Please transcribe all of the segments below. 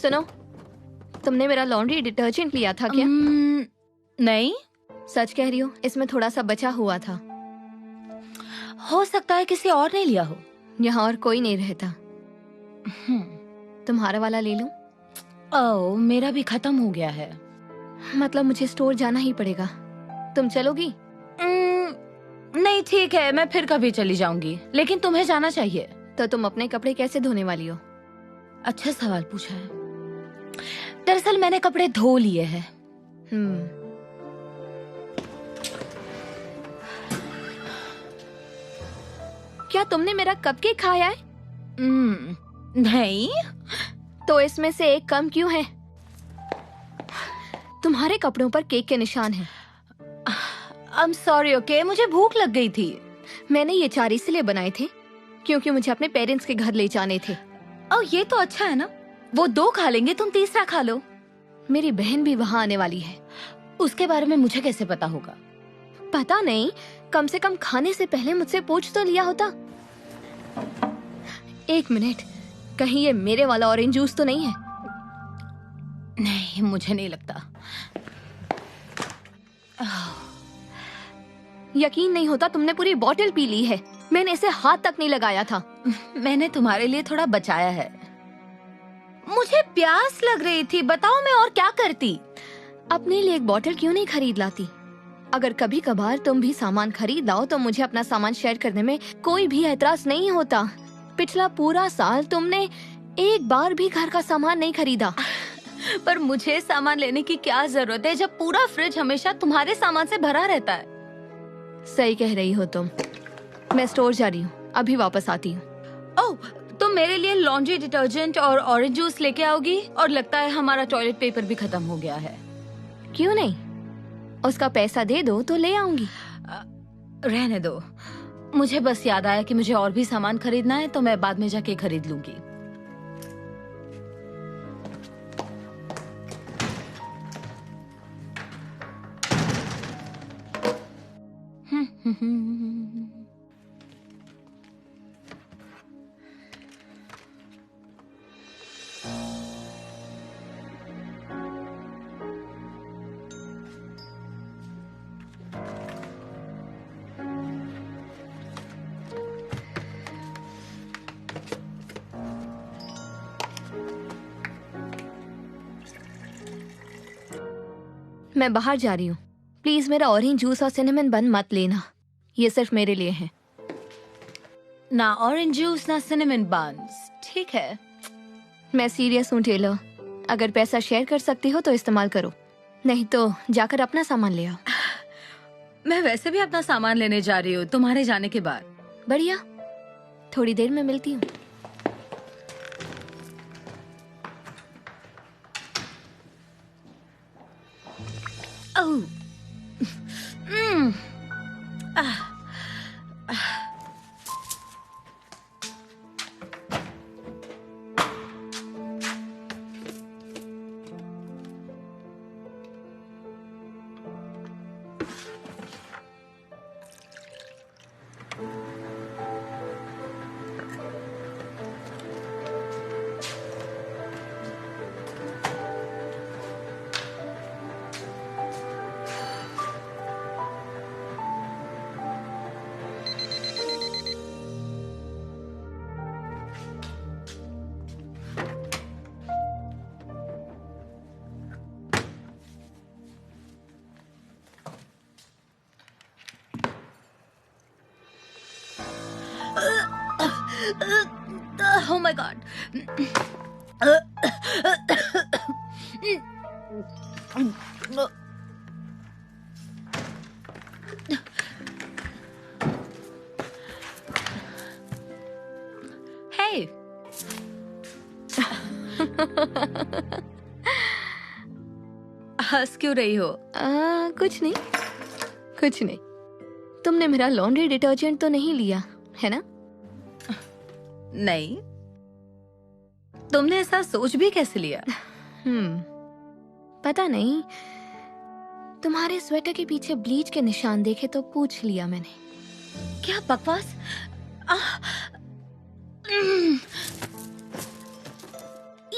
सुनो, तुमने मेरा लॉन्ड्री डिटर्जेंट लिया था क्या? नहीं। सच कह रही हो? इसमें थोड़ा सा बचा हुआ था। हो सकता है किसी और ने लिया हो। यहाँ और कोई नहीं रहता। तुम्हारा वाला ले लूं? ओह, मेरा भी खत्म हो गया है। मतलब मुझे स्टोर जाना ही पड़ेगा। तुम चलोगी? नहीं, ठीक है, मैं फिर कभी चली जाऊंगी, लेकिन तुम्हें जाना चाहिए। तो तुम अपने कपड़े कैसे धोने वाली हो? अच्छा सवाल पूछा है। दरअसल मैंने कपड़े धो लिए हैं। क्या तुमने मेरा कपकेक खाया है? नहीं। तो इसमें से एक कम क्यों है? तुम्हारे कपड़ों पर केक के निशान हैं। I'm sorry, okay? मुझे भूख लग गई थी। मैंने ये 4 इसलिए बनाए थे क्योंकि मुझे अपने पेरेंट्स के घर ले जाने थे। ओह, ये तो अच्छा है ना। वो 2 खा लेंगे, तुम तीसरा खा लो। मेरी बहन भी वहाँ आने वाली है। उसके बारे में मुझे कैसे पता होगा? पता नहीं, कम से कम खाने से पहले मुझसे पूछ तो लिया होता। 1 मिनट, कहीं ये मेरे वाला ऑरेंज जूस तो नहीं है? नहीं, मुझे नहीं लगता। यकीन नहीं होता, तुमने पूरी बोतल पी ली है। मैंने इसे हाथ तक नहीं लगाया था। मैंने तुम्हारे लिए थोड़ा बचाया है। मुझे प्यास लग रही थी, बताओ मैं और क्या करती। अपने लिए एक बोतल क्यों नहीं खरीद लाती? अगर कभी कभार तुम भी सामान खरीद लाओ तो मुझे अपना सामान शेयर करने में कोई भी एतराज नहीं होता। पिछला पूरा साल तुमने एक बार भी घर का सामान नहीं खरीदा। पर मुझे सामान लेने की क्या जरूरत है जब पूरा फ्रिज हमेशा तुम्हारे सामान से भरा रहता है। सही कह रही हो तुम। मैं स्टोर जा रही हूँ, अभी वापस आती हूँ। ओह, तुम मेरे लिए लॉन्ड्री डिटर्जेंट और ऑरेंज जूस लेके आओगी? और लगता है हमारा टॉयलेट पेपर भी खत्म हो गया है। क्यों नहीं, उसका पैसा दे दो तो ले आऊंगी। रहने दो, मुझे बस याद आया कि मुझे और भी सामान खरीदना है, तो मैं बाद में जाके खरीद लूंगी। मैं बाहर जा रही हूँ, प्लीज मेरा ऑरेंज जूस और सिनेमन बन मत लेना। ये सिर्फ मेरे लिए है। ना ऑरेंज जूस ना सिनेमन बन्स, ठीक है? मैं सीरियस हूँ टेलर, अगर पैसा शेयर कर सकती हो तो इस्तेमाल करो, नहीं तो जाकर अपना सामान ले आओ। मैं वैसे भी अपना सामान लेने जा रही हूँ तुम्हारे जाने के बाद। बढ़िया, थोड़ी देर में मिलती हूँ। ओह, oh my God. Hey. हंस क्यों रही हो? कुछ नहीं, कुछ नहीं। तुमने मेरा लॉन्ड्री डिटर्जेंट तो नहीं लिया है ना? नहीं। तुमने ऐसा सोच भी कैसे लिया? पता नहीं, तुम्हारे स्वेटर के पीछे ब्लीच के निशान देखे तो पूछ लिया मैंने। क्या बकवास।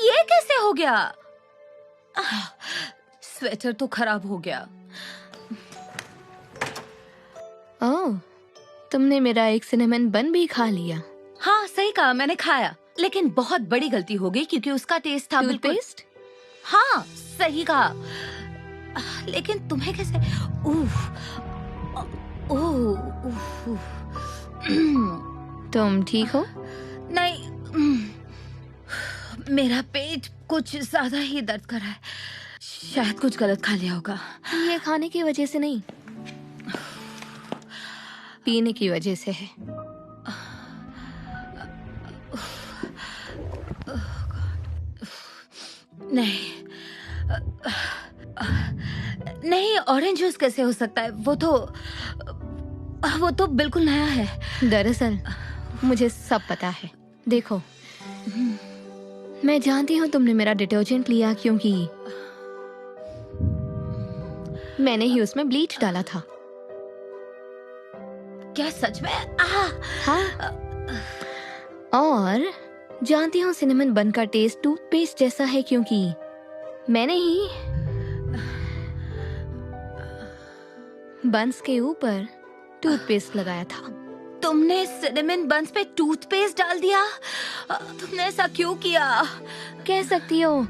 ये कैसे हो गया? स्वेटर तो खराब हो गया। ओह, तुमने मेरा एक सिनेमन बन भी खा लिया। हाँ सही कहा, मैंने खाया, लेकिन बहुत बड़ी गलती हो गई क्योंकि उसका टेस्ट था बिल्कुल। टूथपेस्ट? हाँ सही कहा, लेकिन तुम्हें कैसे? उफ, ओह, उफ, उफ। तुम ठीक हो? नहीं, मेरा पेट कुछ ज्यादा ही दर्द कर रहा है। शायद कुछ गलत खा लिया होगा। ये खाने की वजह से नहीं, पीने की वजह से है। नहीं, नहीं, ऑरेंज जूस कैसे हो सकता है? वो तो बिल्कुल नया है। दरअसल मुझे सब पता है। देखो, मैं जानती हूँ तुमने मेरा डिटर्जेंट लिया क्योंकि मैंने ही उसमें ब्लीच डाला था। क्या सच में? हाँ, और जानती हूँ सिनेमन बन का टेस्ट टूथपेस्ट जैसा है क्योंकि मैंने ही बंस के ऊपर टूथपेस्ट लगाया था। तुमने सिनेमन बंस पे टूथपेस्ट डाल दिया? तुमने ऐसा क्यों किया? कह सकती हो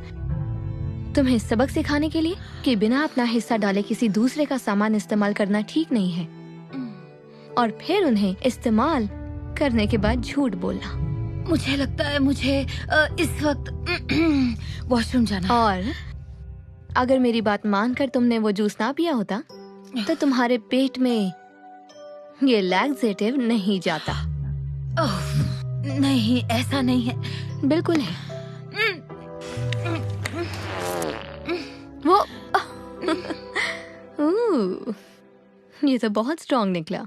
तुम्हें सबक सिखाने के लिए कि बिना अपना हिस्सा डाले किसी दूसरे का सामान इस्तेमाल करना ठीक नहीं है, और फिर उन्हें इस्तेमाल करने के बाद झूठ बोलना। मुझे लगता है मुझे इस वक्त वॉशरूम जाना है। और अगर मेरी बात मानकर तुमने वो जूस ना पिया होता तो तुम्हारे पेट में ये लैक्सेटिव नहीं जाता। ओह, नहीं, ऐसा नहीं है। बिल्कुल है। वो ये तो बहुत स्ट्रॉन्ग निकला।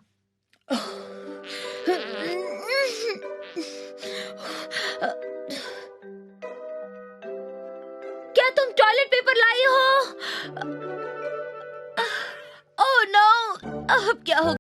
क्या तुम टॉयलेट पेपर लाई हो? ओह नो, अब क्या हो